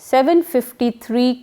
753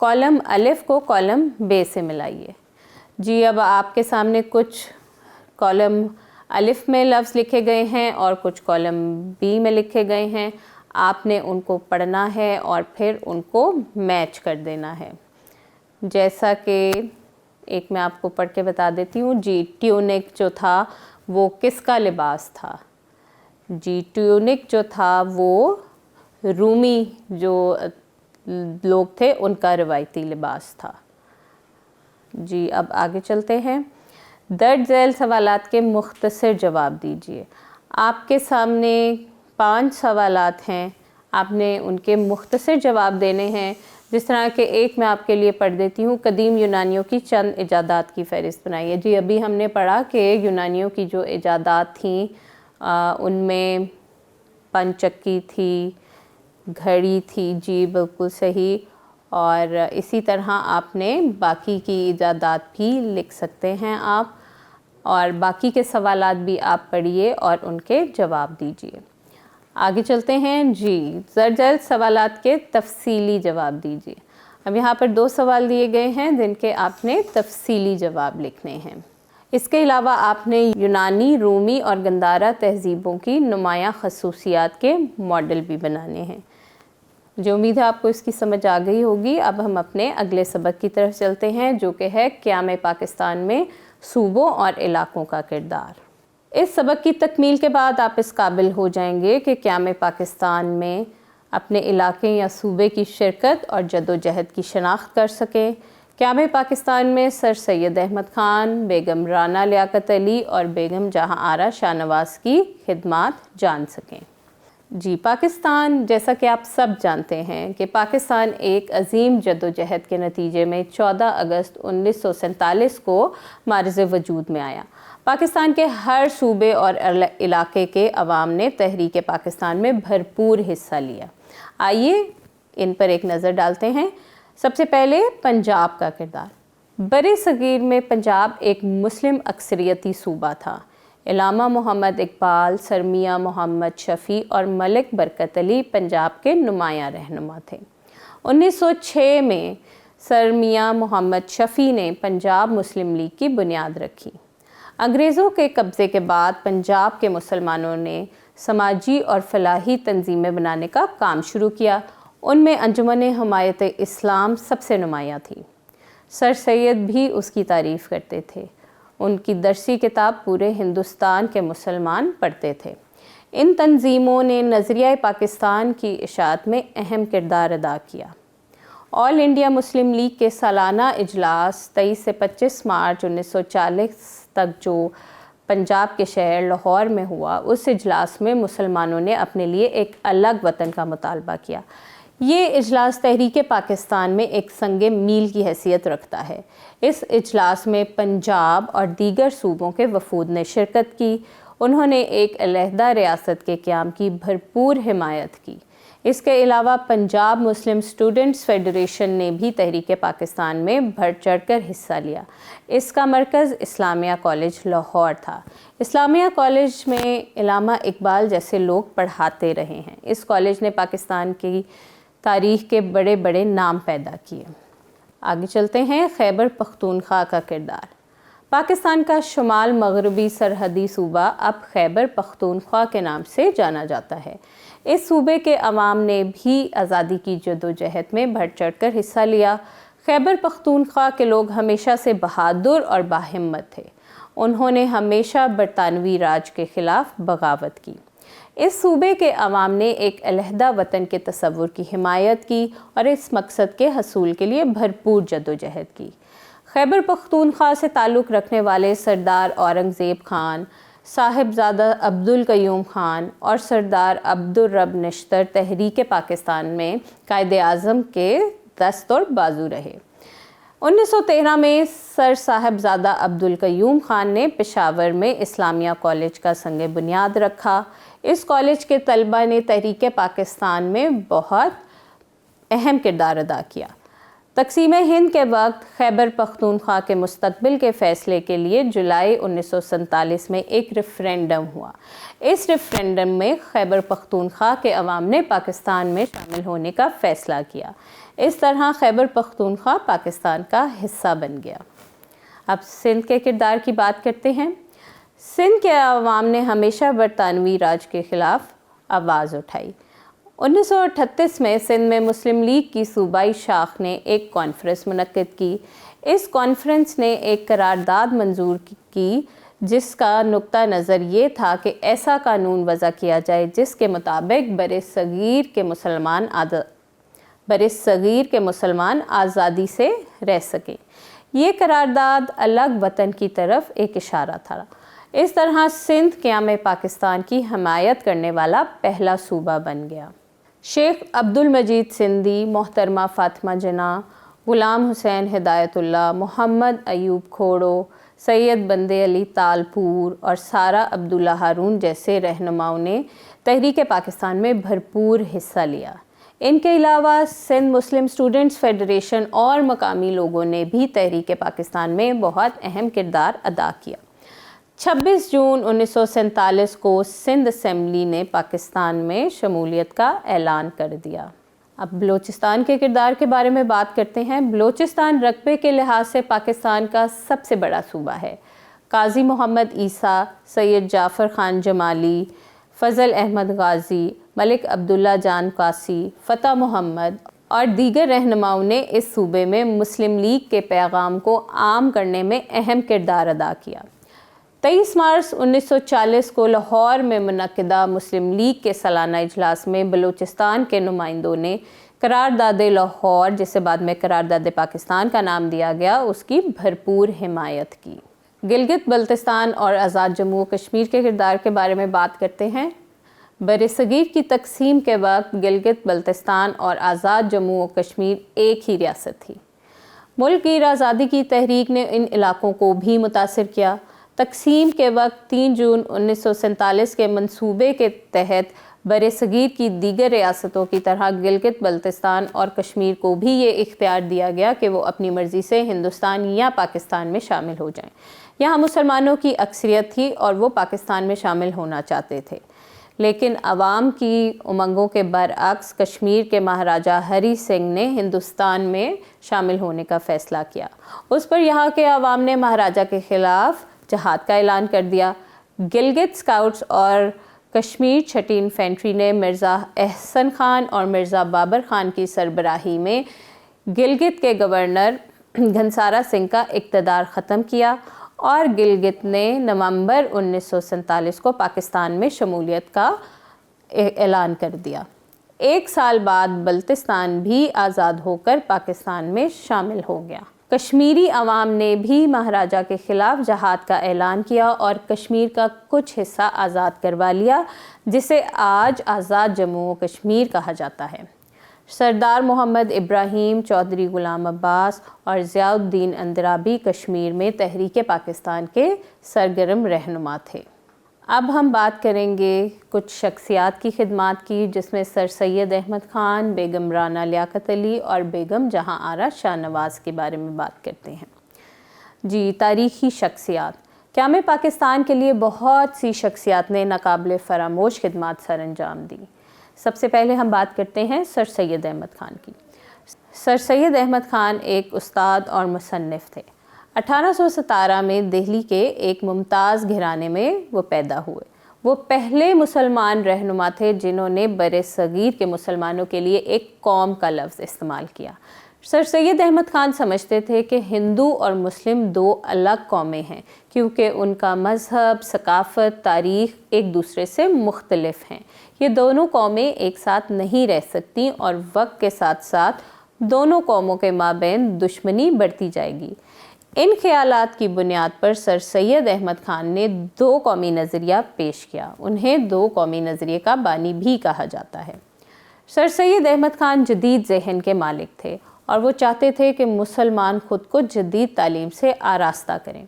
column الف کو column بے سے ملائیے۔ جی اب آپ کے سامنے کچھ کالم الف میں لفظ لکھے گئے ہیں اور کچھ کالم بی میں لکھے گئے ہیں، آپ نے ان کو پڑھنا ہے اور پھر ان کو میچ کر دینا ہے۔ جیسا کہ ایک میں آپ کو پڑھ کے بتا دیتی ہوں۔ جی ٹیونک جو تھا وہ کس کا لباس تھا؟ جی ٹیونک جو تھا وہ رومی جو لوگ تھے ان کا روایتی لباس تھا۔ جی اب آگے چلتے ہیں۔ درج ذیل سوالات کے مختصر جواب دیجیے۔ آپ کے سامنے 5 سوالات ہیں، آپ نے ان کے مختصر جواب دینے ہیں۔ جس طرح کہ ایک میں آپ کے لیے پڑھ دیتی ہوں، قدیم یونانیوں کی چند ایجادات کی فہرست بنائیے۔ جی ابھی ہم نے پڑھا کہ یونانیوں کی جو ایجادات تھیں ان میں پن چکی تھی، گھڑی تھی، جی بالکل صحیح، اور اسی طرح آپ نے باقی کی ایجادات بھی لکھ سکتے ہیں آپ، اور باقی کے سوالات بھی آپ پڑھیے اور ان کے جواب دیجیے۔ آگے چلتے ہیں۔ جی درج ذیل سوالات کے تفصیلی جواب دیجیے۔ اب یہاں پر 2 سوال دیے گئے ہیں جن کے آپ نے تفصیلی جواب لکھنے ہیں۔ اس کے علاوہ آپ نے یونانی، رومی اور گندھارا تہذیبوں کی نمایاں خصوصیات کے ماڈل بھی بنانے ہیں۔ جو امید ہے آپ کو اس کی سمجھ آ گئی ہوگی۔ اب ہم اپنے اگلے سبق کی طرف چلتے ہیں جو کہ ہے قیام پاکستان میں صوبوں اور علاقوں کا کردار۔ اس سبق کی تکمیل کے بعد آپ اس قابل ہو جائیں گے کہ قیام پاکستان میں اپنے علاقے یا صوبے کی شرکت اور جدوجہد کی شناخت کر سکیں، قیام پاکستان میں سر سید احمد خان، بیگم رانا لیاقت علی اور بیگم جہاں آرا شاہ نواز کی خدمات جان سکیں۔ جی پاکستان، جیسا کہ آپ سب جانتے ہیں کہ پاکستان ایک عظیم جدوجہد کے نتیجے میں 14 اگست 1947 کو معرض وجود میں آیا۔ پاکستان کے ہر صوبے اور علاقے کے عوام نے تحریک پاکستان میں بھرپور حصہ لیا۔ آئیے ان پر ایک نظر ڈالتے ہیں۔ سب سے پہلے پنجاب کا کردار۔ برِ صغیر میں پنجاب ایک مسلم اکثریتی صوبہ تھا۔ علامہ محمد اقبال، سر میاں محمد شفیع اور ملک برکت علی پنجاب کے نمایاں رہنما تھے۔ 1906 میں سر میاں محمد شفیع نے پنجاب مسلم لیگ کی بنیاد رکھی۔ انگریزوں کے قبضے کے بعد پنجاب کے مسلمانوں نے سماجی اور فلاحی تنظیمیں بنانے کا کام شروع کیا۔ ان میں انجمن حمایت اسلام سب سے نمایاں تھی۔ سر سید بھی اس کی تعریف کرتے تھے۔ ان کی درسی کتاب پورے ہندوستان کے مسلمان پڑھتے تھے۔ ان تنظیموں نے نظریہ پاکستان کی اشاعت میں اہم کردار ادا کیا۔ آل انڈیا مسلم لیگ کے سالانہ اجلاس 23 سے 25 مارچ 1940 تک جو پنجاب کے شہر لاہور میں ہوا، اس اجلاس میں مسلمانوں نے اپنے لیے ایک الگ وطن کا مطالبہ کیا۔ یہ اجلاس تحریک پاکستان میں ایک سنگ میل کی حیثیت رکھتا ہے۔ اس اجلاس میں پنجاب اور دیگر صوبوں کے وفود نے شرکت کی۔ انہوں نے ایک علیحدہ ریاست کے قیام کی بھرپور حمایت کی۔ اس کے علاوہ پنجاب مسلم اسٹوڈنٹس فیڈریشن نے بھی تحریک پاکستان میں بڑھ چڑھ کر حصہ لیا۔ اس کا مرکز اسلامیہ کالج لاہور تھا۔ اسلامیہ کالج میں علامہ اقبال جیسے لوگ پڑھاتے رہے ہیں۔ اس کالج نے پاکستان کی تاریخ کے بڑے بڑے نام پیدا کیے۔ آگے چلتے ہیں۔ خیبر پختونخوا کا کردار۔ پاکستان کا شمال مغربی سرحدی صوبہ اب خیبر پختونخوا کے نام سے جانا جاتا ہے۔ اس صوبے کے عوام نے بھی آزادی کی جدوجہد میں بڑھ چڑھ کر حصہ لیا۔ خیبر پختونخوا کے لوگ ہمیشہ سے بہادر اور باہمت تھے۔ انہوں نے ہمیشہ برطانوی راج کے خلاف بغاوت کی۔ اس صوبے کے عوام نے ایک علیحدہ وطن کے تصور کی حمایت کی اور اس مقصد کے حصول کے لیے بھرپور جدوجہد کی۔ خیبر پختونخوا سے تعلق رکھنے والے سردار اورنگزیب خان، صاحبزادہ عبدالقیوم خان اور سردار عبدالرب نشتر تحریک پاکستان میں قائد اعظم کے دست اور بازو رہے۔ 1913 میں سر صاحبزادہ عبدالقیوم خان نے پشاور میں اسلامیہ کالج کا سنگ بنیاد رکھا۔ اس کالج کے طلباء نے تحریک پاکستان میں بہت اہم کردار ادا کیا۔ تقسیم ہند کے وقت خیبر پختونخوا کے مستقبل کے فیصلے کے لیے جولائی 1947 میں ایک ریفرینڈم ہوا۔ اس ریفرینڈم میں خیبر پختونخوا کے عوام نے پاکستان میں شامل ہونے کا فیصلہ کیا۔ اس طرح خیبر پختونخوا پاکستان کا حصہ بن گیا۔ اب سندھ کے کردار کی بات کرتے ہیں۔ سندھ کے عوام نے ہمیشہ برطانوی راج کے خلاف آواز اٹھائی۔ 1938 میں سندھ میں مسلم لیگ کی صوبائی شاخ نے ایک کانفرنس منعقد کی۔ اس کانفرنس نے ایک قرارداد منظور کی جس کا نقطہ نظر یہ تھا کہ ایسا قانون وضع کیا جائے جس کے مطابق برصغیر کے مسلمان آزادی سے رہ سکیں۔ یہ قرارداد الگ وطن کی طرف ایک اشارہ تھا۔ اس طرح سندھ قیام پاکستان کی حمایت کرنے والا پہلا صوبہ بن گیا۔ شیخ عبد المجید سندھی، محترمہ فاطمہ جناح، غلام حسین ہدایت اللہ، محمد ایوب کھوڑو، سید بندے علی تالپور اور سارہ عبداللہ ہارون جیسے رہنماؤں نے تحریک پاکستان میں بھرپور حصہ لیا۔ ان کے علاوہ سندھ مسلم اسٹوڈنٹس فیڈریشن اور مقامی لوگوں نے بھی تحریک پاکستان میں بہت اہم کردار ادا کیا۔ 26 جون 1947 کو سندھ اسمبلی نے پاکستان میں شمولیت کا اعلان کر دیا۔ اب بلوچستان کے کردار کے بارے میں بات کرتے ہیں۔ بلوچستان رقبے کے لحاظ سے پاکستان کا سب سے بڑا صوبہ ہے۔ قاضی محمد عیسیٰ، سید جعفر خان جمالی، فضل احمد غازی، ملک عبداللہ جان قاسی، فتح محمد اور دیگر رہنماؤں نے اس صوبے میں مسلم لیگ کے پیغام کو عام کرنے میں اہم کردار ادا کیا۔ 23 مارچ 1940 کو لاہور میں منعقدہ مسلم لیگ کے سالانہ اجلاس میں بلوچستان کے نمائندوں نے قرارداد لاہور، جسے بعد میں قرارداد پاکستان کا نام دیا گیا، اس کی بھرپور حمایت کی۔ گلگت بلتستان اور آزاد جموں و کشمیر کے کردار کے بارے میں بات کرتے ہیں۔ برصغیر کی تقسیم کے وقت گلگت بلتستان اور آزاد جموں و کشمیر ایک ہی ریاست تھی۔ ملک کی آزادی کی تحریک نے ان علاقوں کو بھی متاثر کیا۔ تقسیم کے وقت 3 جون 1947 کے منصوبے کے تحت برصغیر کی دیگر ریاستوں کی طرح گلگت بلتستان اور کشمیر کو بھی یہ اختیار دیا گیا کہ وہ اپنی مرضی سے ہندوستان یا پاکستان میں شامل ہو جائیں۔ یہاں مسلمانوں کی اکثریت تھی اور وہ پاکستان میں شامل ہونا چاہتے تھے، لیکن عوام کی امنگوں کے برعکس کشمیر کے مہاراجہ ہری سنگھ نے ہندوستان میں شامل ہونے کا فیصلہ کیا۔ اس پر یہاں کے عوام نے مہاراجہ کے خلاف جہاد کا اعلان کر دیا۔ گلگت اسکاؤٹس اور کشمیر چھٹی انفینٹری نے مرزا احسن خان اور مرزا بابر خان کی سربراہی میں گلگت کے گورنر گھنسارا سنگھ کا اقتدار ختم کیا اور گلگت نے نومبر 1947 کو پاکستان میں شمولیت کا اعلان کر دیا۔ 1 سال بعد بلتستان بھی آزاد ہو کر پاکستان میں شامل ہو گیا۔ کشمیری عوام نے بھی مہاراجہ کے خلاف جہاد کا اعلان کیا اور کشمیر کا کچھ حصہ آزاد کروا لیا، جسے آج آزاد جموں و کشمیر کہا جاتا ہے۔ سردار محمد ابراہیم، چودھری غلام عباس اور ضیاء الدین اندرابی کشمیر میں تحریک پاکستان کے سرگرم رہنما تھے۔ اب ہم بات کریں گے کچھ شخصیات کی خدمات کی، جس میں سر سید احمد خان، بیگم رانا لیاقت علی اور بیگم جہاں آرا شاہ نواز کے بارے میں بات کرتے ہیں۔ تاریخی شخصیات۔ قیام پاکستان کے لیے بہت سی شخصیات نے ناقابل فراموش خدمات سر انجام دی۔ سب سے پہلے ہم بات کرتے ہیں سر سید احمد خان کی۔ سر سید احمد خان ایک استاد اور مصنف تھے۔ 1817 میں دہلی کے ایک ممتاز گھرانے میں وہ پیدا ہوئے۔ وہ پہلے مسلمان رہنما تھے جنہوں نے برصغیر کے مسلمانوں کے لیے ایک قوم کا لفظ استعمال کیا۔ سر سید احمد خان سمجھتے تھے کہ ہندو اور مسلم 2 الگ قومیں ہیں، کیونکہ ان کا مذہب، ثقافت، تاریخ ایک دوسرے سے مختلف ہیں۔ یہ دونوں قومیں ایک ساتھ نہیں رہ سکتی اور وقت کے ساتھ ساتھ دونوں قوموں کے مابین دشمنی بڑھتی جائے گی۔ ان خیالات کی بنیاد پر سر سید احمد خان نے 2 قومی نظریہ پیش کیا۔ انہیں 2 قومی نظریے کا بانی بھی کہا جاتا ہے۔ سر سید احمد خان جدید ذہن کے مالک تھے اور وہ چاہتے تھے کہ مسلمان خود کو جدید تعلیم سے آراستہ کریں۔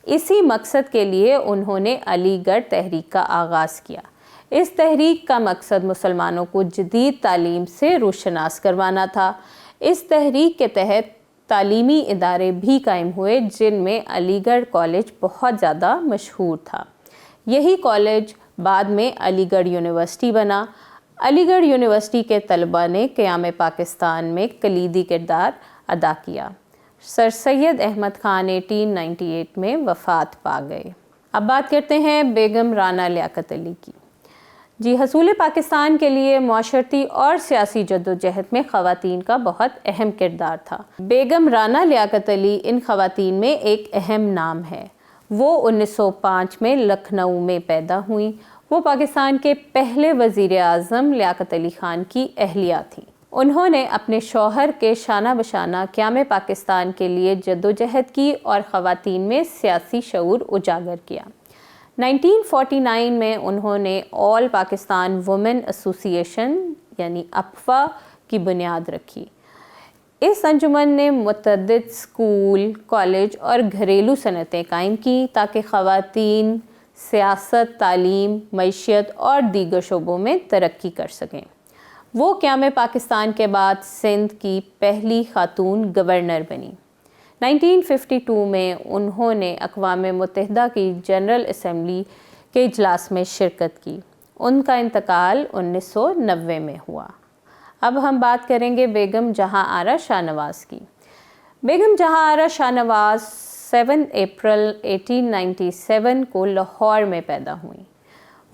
اسی مقصد کے لیے انہوں نے علی گڑھ تحریک کا آغاز کیا۔ اس تحریک کا مقصد مسلمانوں کو جدید تعلیم سے روشناس کروانا تھا۔ اس تحریک کے تحت تعلیمی ادارے بھی قائم ہوئے جن میں علی گڑھ کالج بہت زیادہ مشہور تھا۔ یہی کالج بعد میں علی گڑھ یونیورسٹی بنا۔ علی گڑھ یونیورسٹی کے طلباء نے قیام پاکستان میں کلیدی کردار ادا کیا۔ سر سید احمد خان 1898 میں وفات پا گئے۔ اب بات کرتے ہیں بیگم رانا لیاقت علی کی۔ جی، حصول پاکستان کے لیے معاشرتی اور سیاسی جدوجہد میں خواتین کا بہت اہم کردار تھا۔ بیگم رانا لیاقت علی ان خواتین میں ایک اہم نام ہے۔ وہ 1905 میں لکھنؤ میں پیدا ہوئیں۔ وہ پاکستان کے پہلے وزیر اعظم لیاقت علی خان کی اہلیہ تھیں۔ انہوں نے اپنے شوہر کے شانہ بشانہ قیام پاکستان کے لیے جدوجہد کی اور خواتین میں سیاسی شعور اجاگر کیا۔ 1949 میں انہوں نے آل پاکستان وومن ایسوسی ایشن یعنی اپوا کی بنیاد رکھی۔ اس انجمن نے متعدد اسکول، کالج اور گھریلو صنعتیں قائم کیں تاکہ خواتین سیاست، تعلیم، معیشت اور دیگر شعبوں میں ترقی کر سکیں۔ وہ قیام پاکستان کے بعد سندھ کی پہلی خاتون گورنر بنی۔ 1952 میں انہوں نے اقوام متحدہ کی جنرل اسمبلی کے اجلاس میں شرکت کی۔ ان کا انتقال 1990 میں ہوا۔ اب ہم بات کریں گے بیگم جہاں آرا شاہ نواز کی۔ بیگم جہاں آرا شاہ نواز 7 اپریل 1897 کو لاہور میں پیدا ہوئیں۔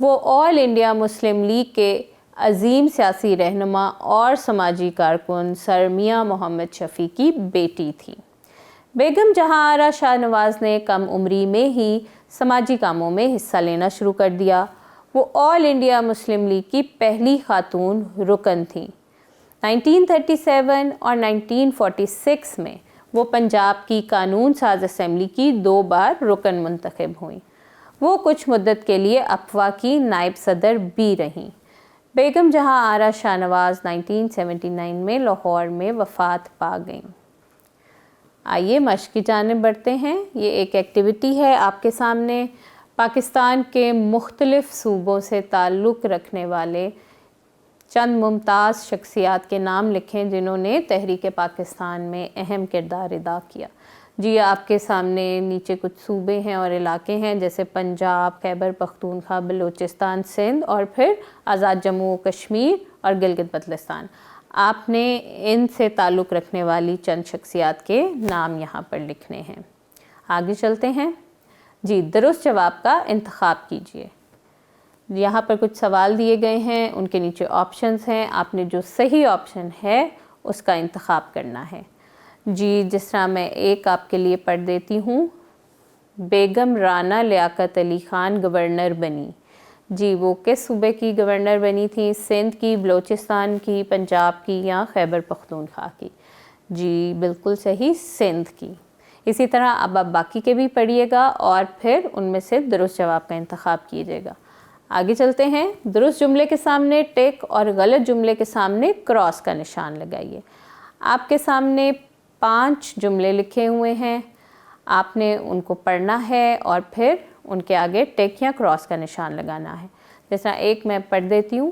وہ آل انڈیا مسلم لیگ کے عظیم سیاسی رہنما اور سماجی کارکن سر میاں محمد شفیع کی بیٹی تھی۔ بیگم جہاں آرا شاہ نواز نے کم عمری میں ہی سماجی کاموں میں حصہ لینا شروع کر دیا۔ وہ آل انڈیا مسلم لیگ کی پہلی خاتون رکن تھیں۔ 1937 اور 1946 میں وہ پنجاب کی قانون ساز اسمبلی کی 2 بار رکن منتخب ہوئیں۔ وہ کچھ مدت کے لیے اپوا کی نائب صدر بھی رہیں۔ بیگم جہاں آرا شاہ نواز 1979 میں لاہور میں وفات پا گئیں۔ آئیے مشق کی جانب بڑھتے ہیں۔ یہ ایک ایکٹیویٹی ہے آپ کے سامنے۔ پاکستان کے مختلف صوبوں سے تعلق رکھنے والے چند ممتاز شخصیات کے نام لکھیں جنہوں نے تحریک پاکستان میں اہم کردار ادا کیا۔ جی، آپ کے سامنے نیچے کچھ صوبے ہیں اور علاقے ہیں جیسے پنجاب، خیبر پختونخوا، بلوچستان، سندھ اور پھر آزاد جموں و کشمیر اور گلگت بلتستان۔ آپ نے ان سے تعلق رکھنے والی چند شخصیات کے نام یہاں پر لکھنے ہیں۔ آگے چلتے ہیں۔ جی، درست جواب کا انتخاب کیجیے۔ یہاں پر کچھ سوال دیے گئے ہیں، ان کے نیچے آپشنز ہیں۔ آپ نے جو صحیح آپشن ہے اس کا انتخاب کرنا ہے۔ جی، جس طرح میں ایک آپ کے لیے پڑھ دیتی ہوں۔ بیگم رانا لیاقت علی خان گورنر بنی۔ جی، وہ کس صوبے کی گورنر بنی تھیں؟ سندھ کی، بلوچستان کی، پنجاب کی یا خیبر پختونخوا کی؟ جی، بالکل صحیح، سندھ کی۔ اسی طرح اب آپ باقی کے بھی پڑھیے گا اور پھر ان میں سے درست جواب کا انتخاب کیجیے گا۔ آگے چلتے ہیں۔ درست جملے کے سامنے ٹک اور غلط جملے کے سامنے کراس کا نشان لگائیے۔ آپ کے سامنے 5 جملے لکھے ہوئے ہیں۔ آپ نے ان کو پڑھنا ہے اور پھر ان کے آگے ٹک یا کراس کا نشان لگانا ہے۔ جس طرح ایک میں پڑھ دیتی ہوں۔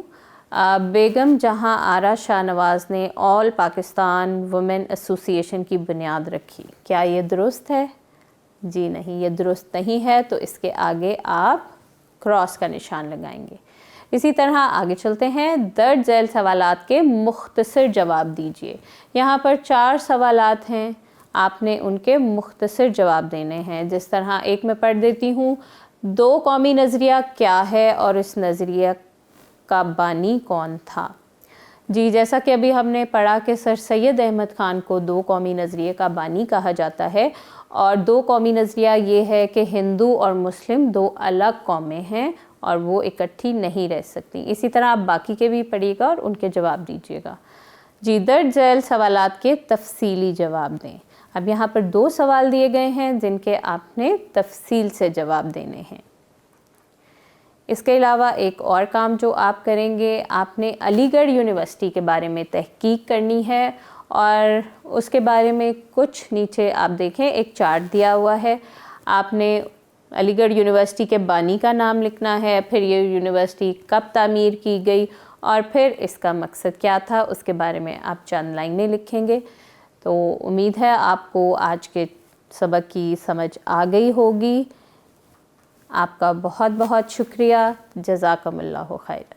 بیگم جہاں آرا شاہ نواز نے آل پاکستان وومن ایسوسی ایشن کی بنیاد رکھی۔ کیا یہ درست ہے؟ جی نہیں، یہ درست نہیں ہے، تو اس کے آگے آپ کراس کا نشان لگائیں گے۔ اسی طرح آگے چلتے ہیں۔ درج ذیل سوالات کے مختصر جواب دیجیے۔ یہاں پر 4 سوالات ہیں، آپ نے ان کے مختصر جواب دینے ہیں۔ جس طرح ایک میں پڑھ دیتی ہوں۔ 2 قومی نظریہ کیا ہے اور اس نظریہ کا بانی کون تھا؟ جی، جیسا کہ ابھی ہم نے پڑھا کہ سر سید احمد خان کو 2 قومی نظریے کا بانی کہا جاتا ہے، اور 2 قومی نظریہ یہ ہے کہ ہندو اور مسلم 2 الگ قومیں ہیں اور وہ اکٹھی نہیں رہ سکتی۔ اسی طرح آپ باقی کے بھی پڑھیے گا اور ان کے جواب دیجیے گا۔ جی، درج ذیل سوالات کے تفصیلی جواب دیں۔ اب یہاں پر 2 سوال دیے گئے ہیں جن کے آپ نے تفصیل سے جواب دینے ہیں۔ اس کے علاوہ ایک اور کام جو آپ کریں گے، آپ نے علی گڑھ یونیورسٹی کے بارے میں تحقیق کرنی ہے، اور اس کے بارے میں کچھ نیچے آپ دیکھیں ایک چارٹ دیا ہوا ہے۔ آپ نے علی گڑھ یونیورسٹی کے بانی کا نام لکھنا ہے، پھر یہ یونیورسٹی کب تعمیر کی گئی اور پھر اس کا مقصد کیا تھا اس کے بارے میں آپ چند لائنیں لکھیں گے۔ تو امید ہے آپ کو آج کے سبق کی سمجھ آ گئی ہوگی۔ آپ کا بہت بہت شکریہ، جزاکم اللہ خیر۔